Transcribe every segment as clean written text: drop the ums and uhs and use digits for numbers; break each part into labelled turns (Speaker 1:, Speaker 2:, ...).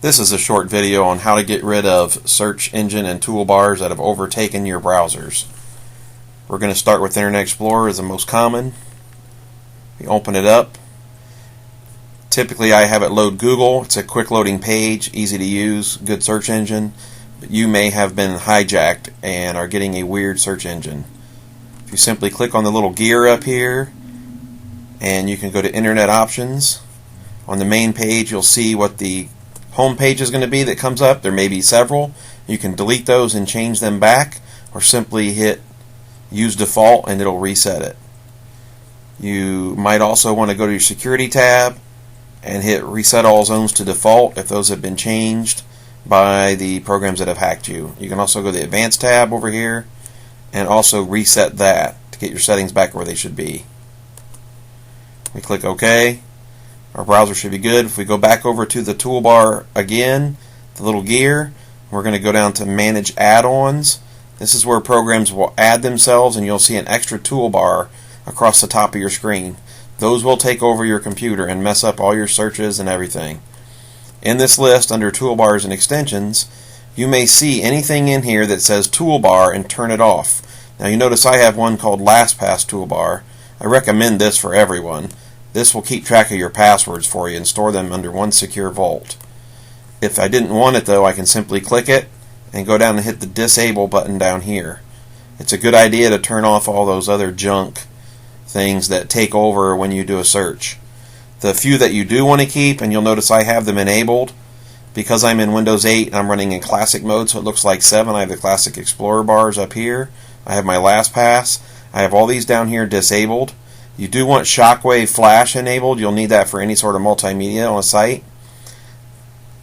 Speaker 1: This is a short video on how to get rid of search engine and toolbars that have overtaken your browsers. We're going to start with Internet Explorer as the most common. We open it up. Typically I have it load Google. It's a quick loading page, easy to use, good search engine. But you may have been hijacked and are getting a weird search engine. If you simply click on the little gear up here and you can go to Internet Options. On the main page you'll see what the home page is going to be that comes up. There may be several. You can delete those and change them back, or simply hit use default and it'll reset it. You might also want to go to your security tab and hit reset all zones to default if those have been changed by the programs that have hacked you. You can also go to the advanced tab over here and also reset that to get your settings back where they should be. We click OK. Our browser should be good. If we go back over to the toolbar again, the little gear, we're going to go down to Manage Add-ons. This is where programs will add themselves, and you'll see an extra toolbar across the top of your screen. Those will take over your computer and mess up all your searches and everything. In this list, under Toolbars and Extensions, you may see anything in here that says Toolbar and turn it off. Now you notice I have one called LastPass Toolbar. I recommend this for everyone. This will keep track of your passwords for you and store them under one secure vault. If I didn't want it though, I can simply click it and go down and hit the disable button down here. It's a good idea to turn off all those other junk things that take over when you do a search. The few that you do want to keep, and you'll notice I have them enabled, because I'm in Windows 8 and I'm running in classic mode, so it looks like 7. I have the classic Explorer bars up here. I have my LastPass. I have all these down here disabled. You do want Shockwave Flash enabled. You'll need that for any sort of multimedia on a site.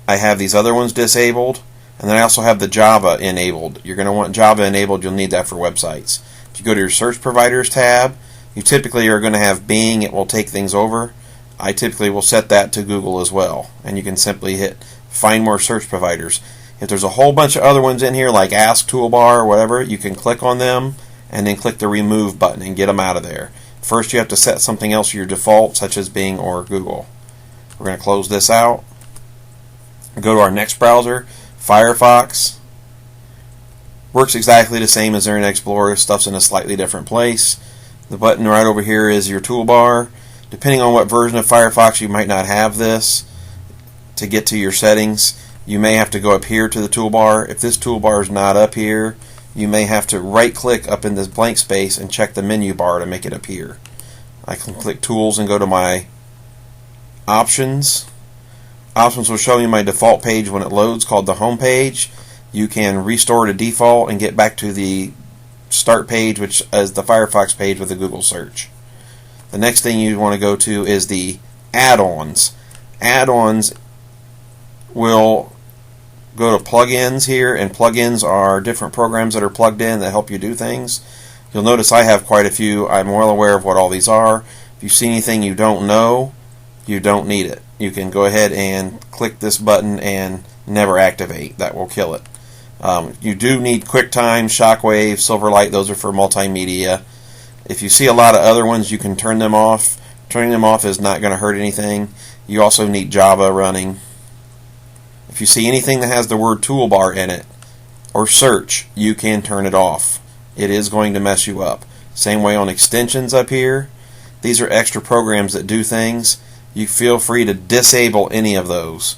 Speaker 1: I have these other ones disabled. And then I also have the Java enabled. You're going to want Java enabled. You'll need that for websites. If you go to your Search Providers tab, you typically are going to have Bing. It will take things over. I typically will set that to Google as well. And you can simply hit Find More Search Providers. If there's a whole bunch of other ones in here, like Ask Toolbar or whatever, you can click on them and then click the Remove button and get them out of there. First you have to set something else to your default, such as Bing or Google. We're going to close this out. Go to our next browser, Firefox. Works exactly the same as Internet Explorer. Stuff's in a slightly different place. The button right over here is your toolbar. Depending on what version of Firefox, you might not have this. To get to your settings, you may have to go up here to the toolbar. If this toolbar is not up here, you may have to right click up in this blank space and check the menu bar to make it appear. I can click Tools and go to my Options. Options will show you my default page when it loads, called the home page. You can restore to default and get back to the start page, which is the Firefox page with the Google search. The next thing you want to go to is the add-ons. Add-ons will go to plugins here, and plugins are different programs that are plugged in that help you do things. You'll notice I have quite a few. I'm well aware of what all these are. If you see anything you don't know, you don't need it. You can go ahead and click this button and never activate. That will kill it. You do need QuickTime, Shockwave, Silverlight. Those are for multimedia. If you see a lot of other ones, you can turn them off. Turning them off is not going to hurt anything. You also need Java running. If you see anything that has the word toolbar in it or search, you can turn it off. It is going to mess you up. Same way on extensions up here. These are extra programs that do things. You feel free to disable any of those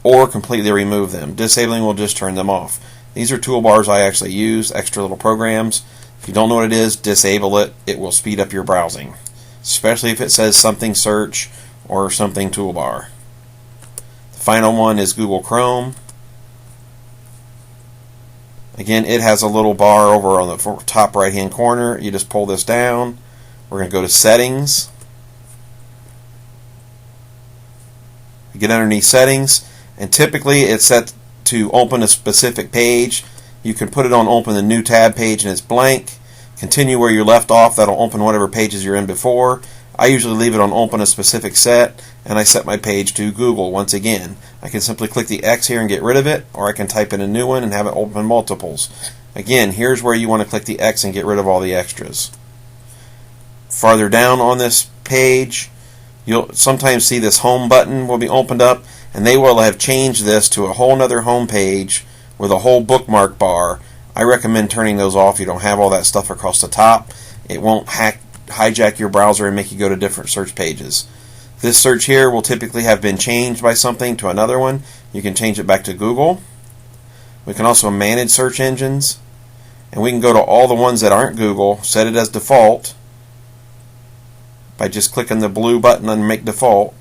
Speaker 1: or completely remove them. Disabling will just turn them off. These are toolbars I actually use, extra little programs. If you don't know what it is, disable it. It will speed up your browsing, especially if it says something search or something toolbar. Final one is Google Chrome. Again, it has a little bar over on the top right hand corner. You just pull this down. We're going to go to Settings. You get underneath Settings, and typically it's set to open a specific page. You can put it on Open the New Tab page and it's blank. Continue where you left off. That'll open whatever pages you're in before. I usually leave it on Open a Specific Set, and I set my page to Google once again. I can simply click the X here and get rid of it, or I can type in a new one and have it open multiples. Again, here's where you want to click the X and get rid of all the extras. Farther down on this page, you'll sometimes see this Home button will be opened up, and they will have changed this to a whole nother home page with a whole bookmark bar. I recommend turning those off. You don't have all that stuff across the top. It won't hijack your browser and make you go to different search pages. This search here will typically have been changed by something to another one. You can change it back to Google. We can also manage search engines, and we can go to all the ones that aren't Google, set it as default by just clicking the blue button on make default,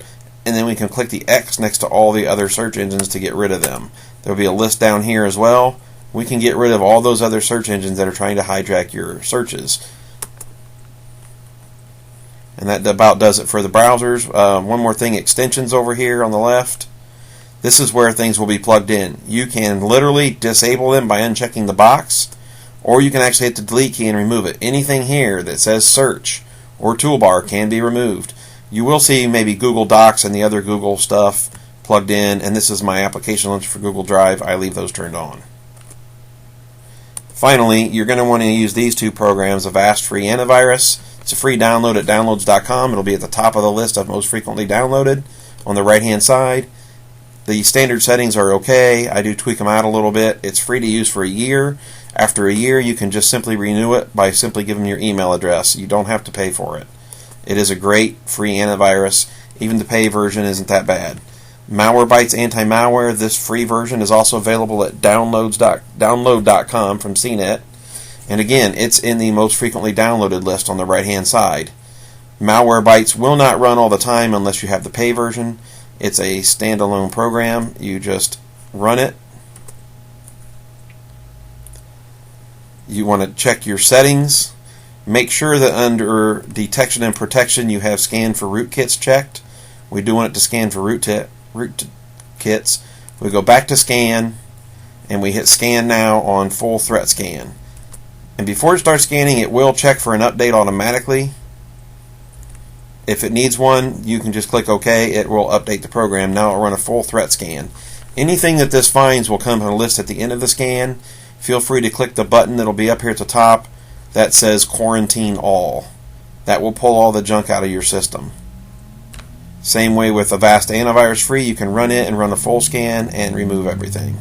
Speaker 1: and then we can click the X next to all the other search engines to get rid of them. There will be a list down here as well. We can get rid of all those other search engines that are trying to hijack your searches. And that about does it for the browsers. One more thing, extensions over here on the left. This is where things will be plugged in. You can literally disable them by unchecking the box, or you can actually hit the delete key and remove it. Anything here that says search or toolbar can be removed. You will see maybe Google Docs and the other Google stuff plugged in, and this is my application launcher for Google Drive. I leave those turned on. Finally, you're going to want to use these two programs, Avast Free Antivirus. It's a free download at downloads.com. It'll be at the top of the list of most frequently downloaded on the right-hand side. The standard settings are okay. I do tweak them out a little bit. It's free to use for a year. After a year, you can just simply renew it by simply giving your email address. You don't have to pay for it. It is a great free antivirus. Even the pay version isn't that bad. Malwarebytes Anti-Malware, this free version is also available at download.com from CNET. And again, it's in the most frequently downloaded list on the right-hand side. Malwarebytes will not run all the time unless you have the pay version. It's a standalone program. You just run it. You want to check your settings. Make sure that under detection and protection you have scan for rootkits checked. We do want it to scan for rootkits. We go back to scan and we hit scan now on full threat scan. And before it starts scanning, it will check for an update automatically. If it needs one, you can just click OK. It will update the program. Now it will run a full threat scan. Anything that this finds will come on a list at the end of the scan. Feel free to click the button that will be up here at the top that says Quarantine All. That will pull all the junk out of your system. Same way with Avast Antivirus Free, you can run it and run a full scan and remove everything.